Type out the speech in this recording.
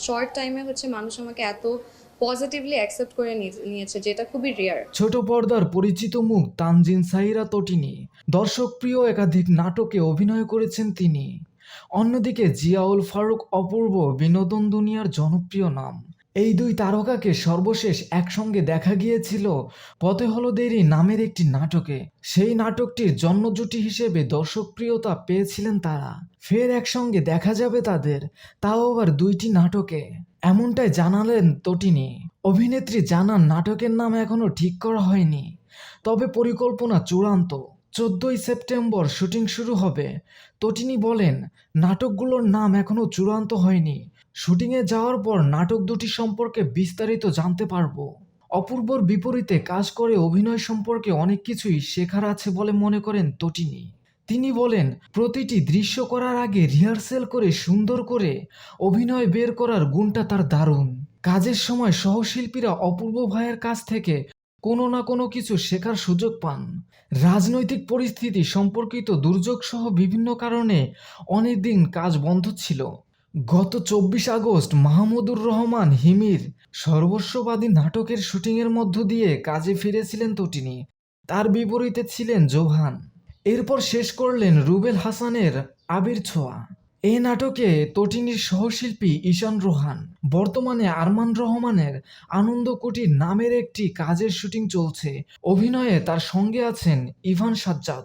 Short টাইমে হচ্ছে মানুষ আমাকে এত পজিটিভলি অ্যাকসেপ্ট করে নিয়েছে, যেটা খুবই রেয়ার। ছোট পর্দার পরিচিত মুখ তানজিন সাহিরা তটিনী। দর্শকপ্রিয় একাধিক নাটকে অভিনয় করেছেন তিনি। অন্যদিকে জিয়াউল ফারুক অপূর্ব বিনোদন দুনিয়ার জনপ্রিয় নাম। এই দুই তারকাকে সর্বশেষ একসঙ্গে দেখা গিয়েছিল পথে হলো দেরি নামের একটি নাটকে। সেই নাটকটির জন্মজুটি হিসেবে দর্শকপ্রিয়তা পেয়েছিলেন তারা। ফের একসঙ্গে দেখা যাবে তাদের, তাও আবার দুইটি নাটকে, এমনটাই জানালেন তটিনী। অভিনেত্রী জানান নাটকের নাম এখনো ঠিক করা হয়নি, তবে পরিকল্পনা চূড়ান্ত। 14ই সেপ্টেম্বর শুটিং শুরু হবে। তটিনী বলেন, নাটকগুলোর নাম এখনো চূড়ান্ত হয়নি। শুটিংয়ে যাওয়ার পর নাটক দুটি সম্পর্কে বিস্তারিত জানতে পারবো। অপূর্বর বিপরীতে কাজ করে অভিনয় সম্পর্কে অনেক কিছুই শেখার আছে বলে মনে করেন তটিনী। তিনি বলেন, প্রতিটি দৃশ্য করার আগে রিহার্সেল করে সুন্দর করে অভিনয় বের করার গুণটা তার দারুণ। কাজের সময় সহশিল্পীরা অপূর্ব ভাইয়ের কাছ থেকে কোনো না কোনো কিছু শেখার সুযোগ পান। রাজনৈতিক পরিস্থিতি সম্পর্কিত দুর্যোগ সহ বিভিন্ন কারণে অনেকদিন কাজ বন্ধ ছিল। গত 24 আগস্ট মাহমুদুর রহমান হিমির সর্বস্ববাদী নাটকের শুটিংয়ের মধ্য দিয়ে কাজে ফিরেছিলেন তটিনী। তার বিপরীতে ছিলেন জোভান। এরপর শেষ করলেন রুবেল হাসানের আবির ছোঁয়া। এই নাটকে তটিনীর সহশিল্পী ঈশান রোহান। বর্তমানে আরমান রহমানের আনন্দ কুটির নামের একটি কাজের শুটিং চলছে। অভিনয়ে তার সঙ্গে আছেন ইভান সাজ্জাদ।